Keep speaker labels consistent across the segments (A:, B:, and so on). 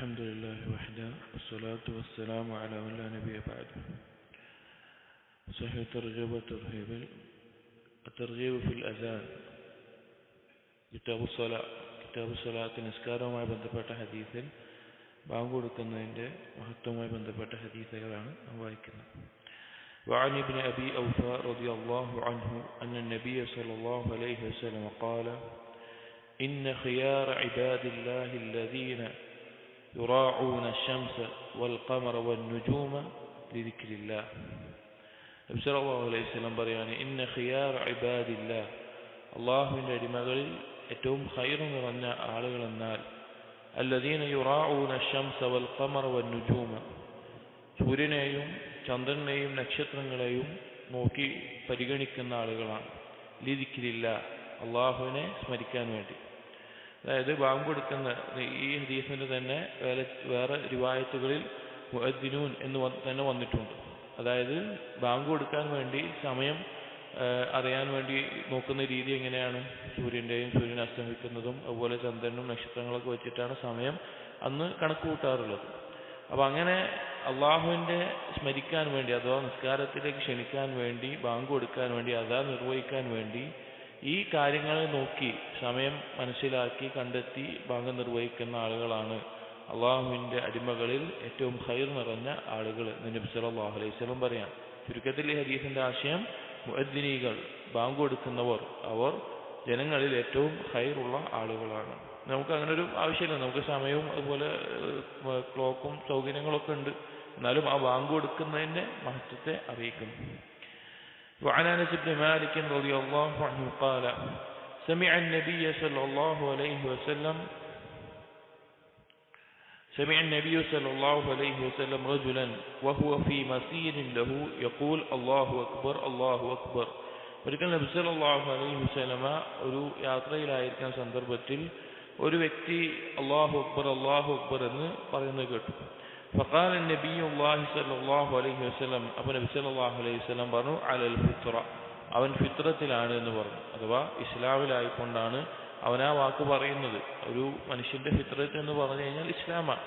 A: الحمد لله وحده والصلاة والسلام على من لا نبي بعده. صحيح الترغيب والترهيب. الترغيب في الأذان. കിതാബ് സ്വലാത്ത് നിസ്കാരവുമായി ബന്ധപ്പെട്ട ഹദീസിൽ ബാങ്ക് കൊടുക്കുന്നതിൻ്റെ മഹത്വവുമായി ബന്ധപ്പെട്ട ഹദീസുകളാണ് നാം വായിക്കുന്നത്. وعن ابن أبي أوفى رضي الله عنه أن النبي صلى الله عليه وسلم قال إن خيار عباد الله الذين يراعون الشمس والقمر والنجوم لذكر الله. നബി സല്ലല്ലാഹു അലൈഹി വസല്ലം പറയാണ്, ഇന്ന ഖിയാർ ഇബാദില്ലാ, അല്ലാഹുവിൻ്റെ അടിമകളിൽ ഏറ്റവും ഖൈർ നിറഞ്ഞ ആളുകളെന്നാൽ അല്ലദീന യുറാഊന അശംസ വൽ ഖമറ വൻ നുജൂമ, സൂര്യനെയും ചന്ദ്രനെയും നക്ഷത്രങ്ങളെയും നോക്കി പരിഗണിക്കുന്ന ആളുകളാണ്. ലിദിക്രില്ലാ, അള്ളാഹുവിനെ സ്മരിക്കാൻ വേണ്ടി. അതായത് ബാങ്ക് കൊടുക്കുന്ന ഈ ഹദീസിന്റെ തന്നെ വേറെ റിവായത്തുകളിൽ മുഅദ്ദിനൂൻ എന്ന് തന്നെ വന്നിട്ടുണ്ട്. അതായത് ബാങ്ക് കൊടുക്കാൻ വേണ്ടി സമയം അറിയാൻ വേണ്ടി നോക്കുന്ന രീതി എങ്ങനെയാണ്? സൂര്യൻ അസ്തമിക്കുന്നതും അതുപോലെ ചന്ദ്രനും നക്ഷത്രങ്ങളൊക്കെ വെച്ചിട്ടാണ് സമയം അന്ന് കണക്ക് കൂട്ടാറുള്ളത്. അപ്പം അങ്ങനെ അള്ളാഹുവിൻ്റെ സ്മരിക്കാൻ വേണ്ടി അഥവാ നിസ്കാരത്തിലേക്ക് ക്ഷണിക്കാൻ വേണ്ടി ബാങ്ക് കൊടുക്കാൻ വേണ്ടി അതാ നിർവഹിക്കാൻ വേണ്ടി ഈ കാര്യങ്ങളെ നോക്കി സമയം മനസ്സിലാക്കി കണ്ടെത്തി ബാങ്ക് നിർവഹിക്കുന്ന ആളുകളാണ് അള്ളാഹുവിൻ്റെ അടിമകളിൽ ഏറ്റവും ഖൈർ നിറഞ്ഞ ആളുകൾ എന്ന് നബി സല്ലല്ലാഹു അലൈഹി വസല്ലം പറയാം. ചുരുക്കത്തിൽ ഈ ഹദീസിന്റെ ആശയം, മുഅദ്ദിനീകൾ ബാങ്ക് കൊടുക്കുന്നവർ അവർ ജനങ്ങളിൽ ഏറ്റവും ഖൈറുള്ള ആളുകളാണ്. നമുക്ക് അങ്ങനെ ഒരു ആവശ്യമില്ല, നമുക്ക് സമയവും അതുപോലെ ക്ലോക്കും സൗകര്യങ്ങളൊക്കെ ഉണ്ട്. എന്നാലും ആ ബാങ്ക് കൊടുക്കുന്നതിന്റെ മഹത്വത്തെ അറിയിക്കുന്നു. وعن أنس بن مالك رضي الله عنه قال سمع النبي صلى الله عليه وسلم رجلا وهو في مسير له يقول الله أكبر الله أكبر. ഒരിക്കൽ നബി സല്ലല്ലാഹു അലൈഹി വസല്ലമ ഒരു യാത്രയിലായിരിക്കുന്ന സന്ദർഭത്തിൽ ഒരു വ്യക്തി അല്ലാഹു അക്ബർ അല്ലാഹു അക്ബർ എന്ന് പറയുന്നത് കേട്ടു. فقال النبي الله صلى الله عليه وسلم, അപ്പോൾ നബി സല്ലല്ലാഹു അലൈഹി വസല്ലം പറഞ്ഞു, അലൽ ഫിത്ര, അവൻ ഫിത്രത്തിലാണ് എന്ന് പറഞ്ഞു. അഥവാ ഇസ്ലാമിലായിക്കൊണ്ടാണ് അവൻ ആ വാക്ക് പറയുന്നത്. ഒരു മനുഷ്യന്റെ ഫിത്രത്ത് എന്ന് പറഞ്ഞു കഴിഞ്ഞാൽ ഇസ്ലാമാണ്.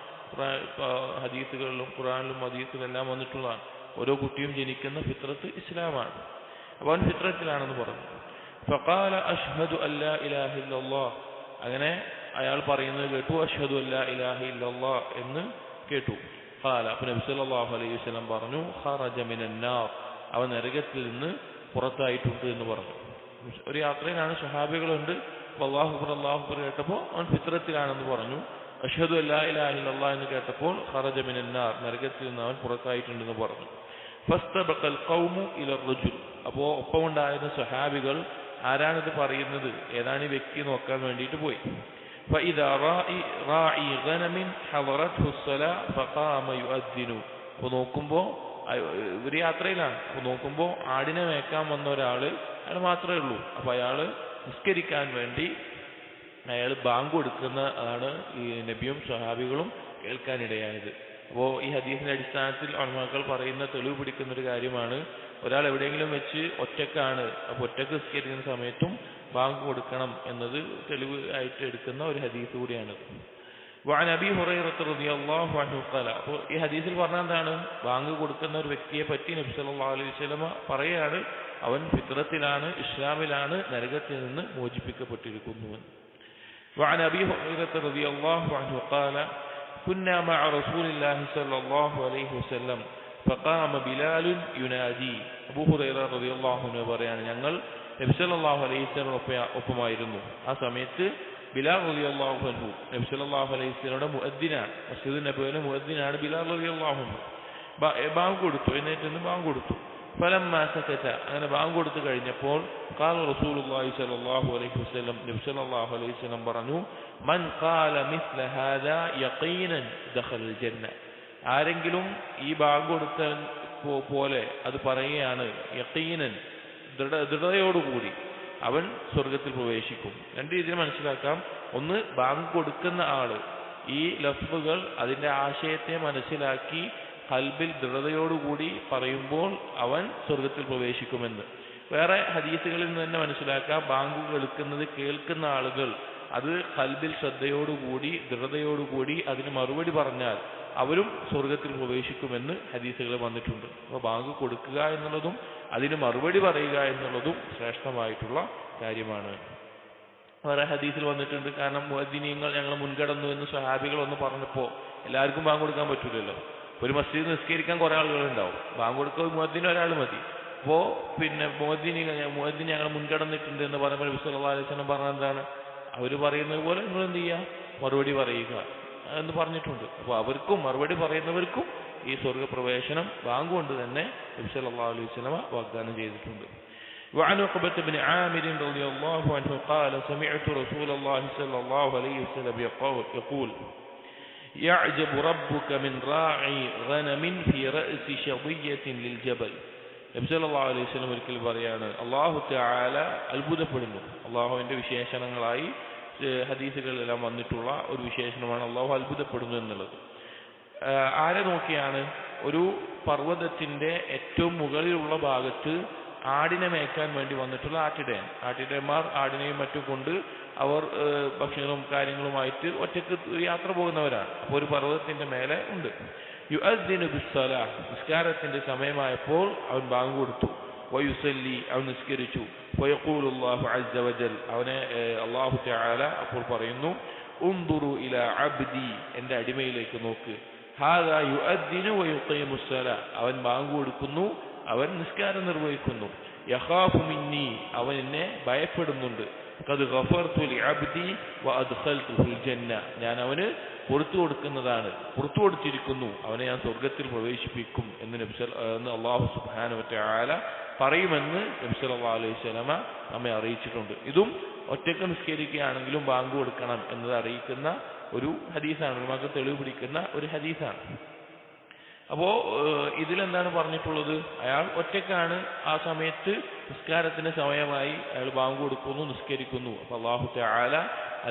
A: ഹദീസുകളിലും ഖുർആനിലും ഹദീസിലെല്ലാം വന്നിട്ടുള്ളതാണ്. ഓരോ കുട്ടിയും ജനിക്കുന്ന ഫിത്രത്ത് ഇസ്ലാമാണ്. അപ്പോൾ അവൻ ഫിത്രത്തിലാണെന്ന് പറഞ്ഞു. ഫഖാല അഷ്ഹദു അല്ലാ ഇലാഹ ഇല്ലല്ലാഹ്, അങ്ങനെ അയാൾ പറയുന്നത് കേട്ടു. അഷ്ഹദു അല്ലാ ഇലാഹ ഇല്ലല്ലാഹ് എന്ന് കേട്ടു. ഖാല, അപ്പോൾ നബി സല്ലല്ലാഹു അലൈഹി വസല്ലം പറഞ്ഞു, ഖറജ മിനൻ നാർ, അവൻ നരകത്തിൽ നിന്ന് പുറത്തായിട്ടുണ്ട് എന്ന് പറഞ്ഞു. ഒരു യാത്രയിലാണ്, സ്വഹാബികളുണ്ട്. അല്ലാഹു അക്ബർ കേട്ടപ്പോൾ അവൻ ഫിത്രത്തിലാണെന്ന് പറഞ്ഞു. അഷ്ഹദു അല്ലാ ഇലാഹ ഇല്ലല്ലാഹ് എന്ന് കേട്ടപ്പോൾ ഖറജ മിനൻ നാർ, നരകത്തിൽ നിന്ന് അവൻ പുറത്തായിട്ടുണ്ടെന്ന് പറഞ്ഞു. ഫസ്തബഖൽ ഖൗമു ഇല റജുൽ, അപ്പോൾ ഒപ്പമുണ്ടായിരുന്ന സ്വഹാബികൾ ആരാണിത് പറയുന്നത്, ഏതാണ് ഈ വ്യക്തി നോക്കാൻ വേണ്ടിയിട്ട് പോയി. فإذا راعي غنم حضرته الصلاة فقام يؤذن. അപ്പോൾ നോക്കുമ്പോൾ ഒരു യാത്രയിലാണ്. അപ്പോൾ നോക്കുമ്പോൾ ആടിനെ മേക്കാൻ വന്ന അയാൾ മാത്രമേ ഉള്ളൂ. അപ്പോൾ അയാൾ നിസ്കരിക്കാൻ വേണ്ടി അയാൾ ബാങ്ക് കൊടുക്കുന്ന അതാണ് ഈ നബിയും സ്വഹാബികളും കേൾക്കാനിടയായത്. അപ്പോൾ ഈ ഹദീസിന്റെ അടിസ്ഥാനത്തിൽ ഉലമാക്കൾ പറയുന്ന തെളിവ് പിടിക്കുന്ന ഒരു കാര്യമാണ്, ഒരാൾ എവിടെയെങ്കിലും വെച്ച് ഒറ്റക്കാണ്, അപ്പോൾ ഒറ്റക്ക് നിസ്കരിക്കുന്ന സമയത്തും ബാങ്ക് കൊടുക്കണം എന്നത് തെളിവ് ആയിട്ട് എടുക്കുന്ന ഒരു ഹദീസ് കൂടിയാണ്. وعن أبي هريرة رضي الله عنه قال, അപ്പോൾ ഈ ഹദീസിൽ പറഞ്ഞാൽ എന്താണ്? ബാങ്ക് കൊടുക്കുന്ന ഒരു വ്യക്തിയെ പറ്റി നബി സല്ലല്ലാഹു അലൈഹി വസല്ലം പറയാണ്, അവൻ ഫിത്രത്തിലാണ്, ഇസ്ലാമിലാണ്, നരകത്തിൽ നിന്ന് മോചിപ്പിക്കപ്പെട്ടിരിക്കുന്നു. وعن أبي هريرة رضي الله عنه قال كنا مع رسول الله صلى الله عليه وسلم فقام بلال ينادي. അബൂ ഹുറൈറ റളിയല്ലാഹു അൻഹു പറയാണ്, ഞങ്ങൾ നബി സല്ലല്ലാഹു അലൈഹി വസല്ലം ഒപ്പമായിരുന്നു. ആ സമയത്ത് ബിലാൽ റളിയല്ലാഹു അൻഹു നബി സല്ലല്ലാഹു അലൈഹി വസല്ലമയുടെ മുഅദ്ദിനാണ്. മസ്ജിദ് നബവിയിലെ മുഅദ്ദിനാണ് ബിലാൽ റളിയല്ലാഹു അൻഹു. ബാങ്ക് കൊടുത്തു, എന്നിട്ട് ബാങ്ക് കൊടുത്തു. ഫലമ്മാ സകത, അങ്ങനെ ബാങ്ക് കൊടുത്തു കഴിഞ്ഞപ്പോൾ ഖാല റസൂലുള്ളാഹി സ്വല്ലല്ലാഹു അലൈഹി വസല്ലം, നബി സല്ലല്ലാഹു അലൈഹി വസല്ലം പറഞ്ഞു, മൻ ഖാല മിസ്ല ഹാദാ യഖീനൻ ദഖലൽ ജന്ന, ആരെങ്കിലും ഈ ബാങ്ക് കൊടുത്ത പോലെ അത് പറയുകയാണ്, യഖീനൻ ദൃഢതയോടുകൂടി, അവൻ സ്വർഗത്തിൽ പ്രവേശിക്കും. രണ്ട് രീതിയിൽ മനസ്സിലാക്കാം. ഒന്ന്, ബാങ്ക് കൊടുക്കുന്ന ആള് ഈ ലഫ്ളുകൾ അതിന്റെ ആശയത്തെ മനസ്സിലാക്കി ഖൽബിൽ ദൃഢതയോടുകൂടി പറയുമ്പോൾ അവൻ സ്വർഗത്തിൽ പ്രവേശിക്കുമെന്ന്. വേറെ ഹദീസുകളിൽ നിന്ന് തന്നെ മനസ്സിലാക്കാം, ബാങ്ക് കേൾക്കുന്ന ആളുകൾ അത് ഖൽബിൽ ശ്രദ്ധയോടുകൂടി ദൃഢതയോടുകൂടി അതിന് മറുപടി പറഞ്ഞാൽ അവരും സ്വർഗത്തിൽ പ്രവേശിക്കുമെന്ന് ഹദീസുകൾ വന്നിട്ടുണ്ട്. അപ്പോൾ ബാങ്ക് കൊടുക്കുക എന്നുള്ളതും അതിന് മറുപടി പറയുക എന്നുള്ളതും ശ്രേഷ്ഠമായിട്ടുള്ള കാര്യമാണ്. വേറെ ഹദീസിൽ വന്നിട്ടുണ്ട്, കാരണം മുഅദ്ദിനീങ്ങൾ ഞങ്ങൾ മുൻകടന്നു എന്ന് സ്വഹാബികൾ ഒന്ന് പറഞ്ഞപ്പോൾ എല്ലാവർക്കും ബാങ്ക് കൊടുക്കാൻ പറ്റൂലല്ലോ. ഒരു മസ്ജിദ് നിസ്കരിക്കാൻ കുറേ ആളുകളുണ്ടാവും, ബാങ്ക് കൊടുക്കാൻ മുഅദ്ദിന് ഒരാൾ മതി. അപ്പോൾ പിന്നെ മുഅദ്ദിൻ ഞങ്ങൾ മുൻകടന്നിട്ടുണ്ട് എന്ന് പറയുമ്പോൾ നബി സല്ലല്ലാഹു അലൈഹി വസല്ലം പറഞ്ഞ എന്താണ്, അവർ പറയുന്നത് പോലെ നിങ്ങൾ എന്ത് ചെയ്യുക, മറുപടി പറയുക എന്ന് പറഞ്ഞിട്ടുണ്ട്. അപ്പോൾ അവർക്കും മറുപടി പറയുന്നവർക്കും ഈ സ്വർഗപ്രവേശനം ബാങ്ക് കൊണ്ട് തന്നെ നബി സല്ലല്ലാഹു അലൈഹി വസല്ലം വാഗ്ദാനം ചെയ്തിട്ടുണ്ട്. وعن عقبة بن عامر رضي الله عنه قال سمعت رسول الله صلى الله عليه وسلم يقول يعجب ربك من راعي غنم في رأس شظية للجبل. നബി സല്ലല്ലാഹു അലൈഹി വസല്ലം ഒരിക്കൽ പറയാണ്, അല്ലാഹു തആല അത്ഭുതപ്പെടുന്നു. അല്ലാഹുവിന്റെ വിശേഷണങ്ങളായി ഹദീസുകളിലെല്ലാം വന്നിട്ടുള്ള ഒരു വിശേഷണമാണ് അല്ലാഹു അത്ഭുതപ്പെടുന്നു എന്നുള്ളത്. ആരെ നോക്കിയാണ്? ഒരു പർവ്വതത്തിന്റെ ഏറ്റവും മുകളിലുള്ള ഭാഗത്ത് ആടിനെ മേയ്ക്കാൻ വേണ്ടി വന്നിട്ടുള്ള ആട്ടിടയന്മാർ ആടിനെയും മറ്റും കൊണ്ട് അവർ ഭക്ഷണവും കാര്യങ്ങളുമായിട്ട് ഒറ്റക്ക് യാത്ര പോകുന്നവരാണ്. അപ്പോൾ ഒരു പർവ്വതത്തിന്റെ മേലെ ഉണ്ട്. യുഅദ്ദിനു ബിസ്സലാഹ്, നിസ്കാരത്തിന്റെ സമയമായപ്പോൾ അവൻ ബാങ്ക് കൊടുത്തു. വയുസല്ലി, അവൻ നിസ്കരിച്ചു. വയഖൂലുല്ലാഹു അസ്സ വജൽ, അവനെ അല്ലാഹു തആല അപ്പോൾ പറയുന്നു, ഉൻദുറു ഇലാ അബ്ദി, എൻ്റെ അടിമയിലേക്ക് നോക്ക്. ഹാദാ യുഅദ്ദിനു വയുഖീമുസ്സലാ, അവൻ ബാങ്ക് കൊടുക്കുന്നു, അവൻ നിസ്കാരം നിർവഹിക്കുന്നു. യഖാഫു മിന്നി, അവൻ എന്നെ ഭയപ്പെടുന്നുണ്ട്. ഖദ് ഗഫർതു ലിഅബ്ദി വഅദ്ഖൽതുഹുൽ ജന്ന, ഞാൻ അവന് പുറത്തു കൊടുത്തിരിക്കുന്നു, അവനെ ഞാൻ സ്വർഗത്തിൽ പ്രവേശിപ്പിക്കും എന്ന് അല്ലാഹു സുബ്ഹാനഹു വ തആല പറയുമെന്ന് നബി സല്ലല്ലാഹു അലൈഹി വസല്ലമ നമ്മെ അറിയിച്ചിട്ടുണ്ട്. ഇതും ഒറ്റക്ക് നിസ്കരിക്കുകയാണെങ്കിലും ബാങ്ക് കൊടുക്കണം എന്നത് അറിയിക്കുന്ന ഒരു ഹദീസാണ്, നമുക്ക് തെളിവ് പിടിക്കുന്ന ഒരു ഹദീസാണ്. അപ്പോൾ ഇതിലെന്താണ് പറഞ്ഞിട്ടുള്ളത്? അയാൾ ഒറ്റക്കാണ്, ആ സമയത്ത് നിസ്കാരത്തിന് സമയമായി, അയാൾ ബാങ്ക് കൊടുക്കുന്നു, നിസ്കരിക്കുന്നു. അപ്പോൾ അല്ലാഹു തആല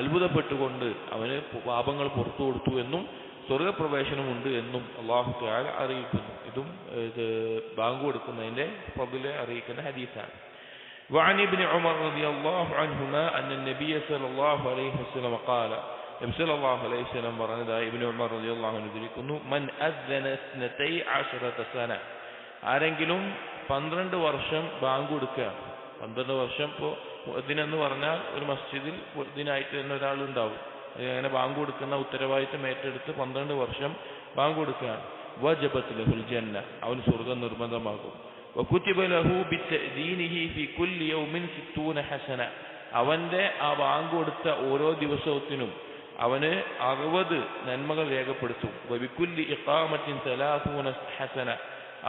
A: അത്ഭുതപ്പെട്ടുകൊണ്ട് അവന് പാപങ്ങൾ പുറത്തു കൊടുത്തു എന്നും സ്വർഗപ്രവേശനമുണ്ട് എന്നും അല്ലാഹു തആല അറിയിക്കുന്നു. ഇതും ബാങ്ക് കൊടുക്കുന്നതിന്റെ ഫضിലെ അറിയിക്കുന്ന ഹദീസാണ്. وعن ابن عمر رضي الله عنهما أن النبي صلى الله عليه وسلم قال, നബി സല്ലല്ലാഹു അലൈഹി വസല്ലം പറഞ്ഞതായി ഇബ്നു ഉമർ റളിയല്ലാഹു അൻഹു ഉദ്ധരിക്കുന്നു, മൻ അദ്ദന 12 സന, ആരെങ്കിലും 12 വർഷം ബാങ്ക് കൊടുക്കുക. 12 വർഷം ഇപ്പോൾ മുഅദ്ദിനെന്ന് പറഞ്ഞാൽ ഒരു മസ്ജിദിൽ മുഅദ്ദിനായിട്ട് തന്നെ ഒരാളുണ്ടാവും. അങ്ങനെ ബാങ്ക് കൊടുക്കുന്ന ഉത്തരവാദിത്തം ഏറ്റെടുത്ത് 12 വർഷം ബാങ്ക് കൊടുക്കുകയാണ്. വജബത് ലഹുൽ ജന്ന, അവന് സ്വർഗ്ഗം നിർബന്ധമാകും. വകുതിബ ലഹു ബിതഅദീനിഹി ഫി കുല്ലി യൗമിൻ 60 ഹസന, അവന്റെ ആ ബാങ്ക് കൊടുത്ത ഓരോ ദിവസത്തിനും അവന് 60 നന്മകൾ രേഖപ്പെടുത്തും. വബികുല്ലി ഇഖാമത്തിൻ 30 ഹസന,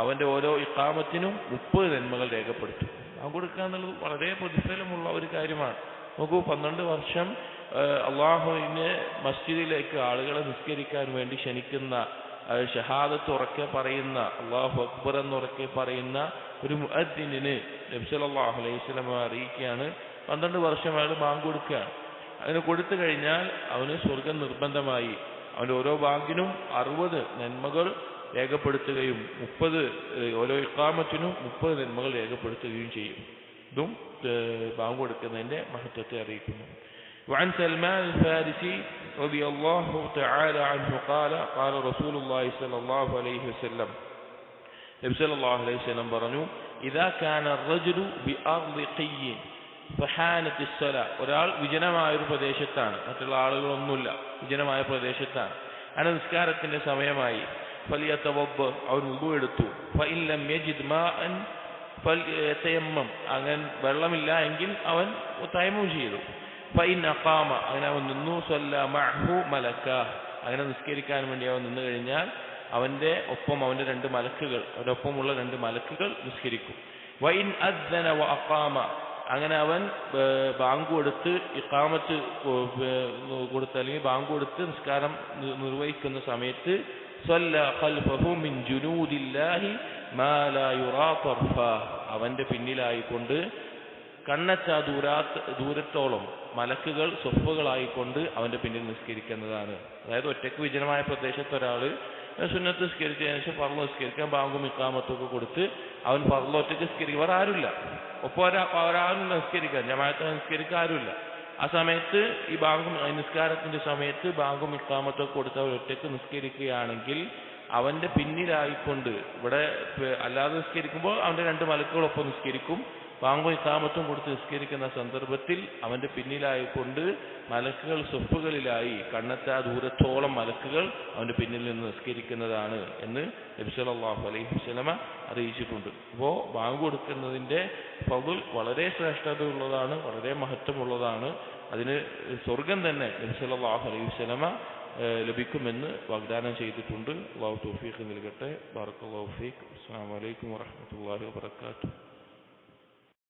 A: അവന്റെ ഓരോ ഇഖാമത്തിനും 30 നന്മകൾ രേഖപ്പെടുത്തും. ബാങ്ക് കൊടുക്കുക എന്നുള്ളത് വളരെ പ്രതിഫലമുള്ള ഒരു കാര്യമാണ്. നോക്കൂ, 12 വർഷം അള്ളാഹുവിന് മസ്ജിദിലേക്ക് ആളുകളെ നിസ്കരിക്കാൻ വേണ്ടി ക്ഷണിക്കുന്ന, ഷഹാദത്ത് ഉറക്കെ പറയുന്ന, അല്ലാഹു അക്ബർ എന്നുറക്കെ പറയുന്ന ഒരു മുഅദ്ദിനിന് നബി സല്ലല്ലാഹു അലൈഹി വസല്ലം അറിയിക്കുകയാണ്, 12 വർഷം അയാൾ ബാങ്ക് കൊടുക്കുകയാണ്. അതിന് കൊടുത്തു കഴിഞ്ഞാൽ അവന് സ്വർഗം നിർബന്ധമായി. അവൻ്റെ ഓരോ ബാങ്കിനും 60 നന്മകൾ രേഖപ്പെടുത്തുകയും 30 ഓരോ ഇഖാമത്തിനും 30 നന്മകൾ രേഖപ്പെടുത്തുകയും ചെയ്യും. ഇതും ബാങ്ക് കൊടുക്കുന്നതിന്റെ മഹത്വത്തെ അറിയിക്കുന്നു. وعن سلمان الفارسي رضي الله تعالى عنه قال قال رسول الله صلى الله عليه وسلم, നബി സല്ലല്ലാഹു അലൈഹി വസല്ലം പറഞ്ഞു, إذا كان الرجل بأرض قي فحانت الصلاة, ഒരാൾ വിജനമായ ഒരു പ്രദേശത്താണ്, മറ്റുള്ള ആളുകളൊന്നുമില്ല, വിജനമായ പ്രദേശത്താണ്, അങ്ങനെ നിസ്കാരത്തിന്റെ സമയമായി. ഫലിയതവദ്ദ, അവൻ വുദു എടുത്തു. ഫഇൻ ലം യജിദ് മാഅൻ ഫൽയതയമ്മം, അങ്ങനെ വെള്ളമില്ല എങ്കിൽ അവൻ തയമ്മം ചെയ്തു. ഫഇൻ അഖാമ, അങ്ങനെ അവൻ നിന്നു. സല്ല മഅഹു മലക്കാ, അങ്ങനെ നിസ്കരിക്കാൻ വേണ്ടി അവൻ നിന്നു കഴിഞ്ഞാൽ അവന്റെ ഒപ്പം അവന്റെ 2 മലക്കുകൾ, അവന്റെ ഒപ്പമുള്ള 2 മലക്കുകൾ നിസ്കരിക്കും. വഇൻ അദ്ദന വഅഖാമ, അങ്ങനെ അവൻ ബാങ്ക് കൊടുത്ത് ഇഖാമത്ത് കൊടുത്ത് അല്ലെങ്കിൽ ബാങ്ക് കൊടുത്ത് നിസ്കാരം നിർവഹിക്കുന്ന സമയത്ത് സല്ല ഖൽഫഹു മിൻ ജുനൂദില്ലാഹി മാ ലാ യുറാ തർഫാ, അവന്റെ പിന്നിലായിക്കൊണ്ട് കണ്ണെത്താ ദൂരത്തോളം മലക്കുകൾ സ്വഫുകളായിക്കൊണ്ട് അവന്റെ പിന്നിൽ നിസ്കരിക്കുന്നതാണ്. അതായത് ഒറ്റയ്ക്ക് വിജനമായ പ്രദേശത്ത് ഒരാൾ സുന്നത്ത് നിസ്കരിച്ചതിന് ശേഷം ഫർള് നിസ്കരിക്കാൻ ബാങ്കും ഇഖാമത്തും ഒക്കെ കൊടുത്ത് അവൻ ഫർള് ഒറ്റയ്ക്ക് നിസ്കരിക്കും, വേറെ ആരുമില്ല, ഒപ്പം ഒരാളും നിസ്കരിക്കാൻ, ജമാഅത്ത് നിസ്കരിക്കാൻ ആരുമില്ല. ആ സമയത്ത് ഈ ബാങ്കും നിസ്കാരത്തിന്റെ സമയത്ത് ബാങ്കും ഇഖാമത്തൊക്കെ കൊടുത്ത് അവർ ഒറ്റയ്ക്ക് നിസ്കരിക്കുകയാണെങ്കിൽ അവന്റെ പിന്നിലായിക്കൊണ്ട് ഇവിടെ അല്ലാതെ നിസ്കരിക്കുമ്പോൾ അവന്റെ രണ്ട് മലക്കുകളൊപ്പം നിസ്കരിക്കും. ബാങ്കും ഇഖാമത്തും കൊടുത്ത് നിസ്കരിക്കുന്ന സന്ദർഭത്തിൽ അവന്റെ പിന്നിലായിക്കൊണ്ട് മലക്കുകൾ സ്വപ്പുകളിലായി കണ്ണെത്താ ദൂരത്തോളം മലക്കുകൾ അവന്റെ പിന്നിൽ നിന്ന് നിസ്കരിക്കുന്നതാണ് എന്ന് നബി സല്ലല്ലാഹു അലൈഹി വസല്ലമ അറിയിച്ചിട്ടുണ്ട്. അപ്പോൾ ബാങ്ക് കൊടുക്കുന്നതിന്റെ ഫضل വളരെ ശ്രേഷ്ഠതയുള്ളതാണ്, വളരെ മഹത്വമുള്ളതാണ്. അതിന് സ്വർഗം തന്നെ നബി സല്ലല്ലാഹു അലൈഹി വസല്ലമ ലഭിക്കുമെന്ന് വാഗ്ദാനം ചെയ്തിട്ടുണ്ട്. അല്ലാഹു തൗഫീഖ് നൽകട്ടെ. ബറകല്ലാഹു ഫീക്. അസ്സലാമു അലൈക്കും വറഹ്മത്തുള്ളാഹി വബറകാതുഹു.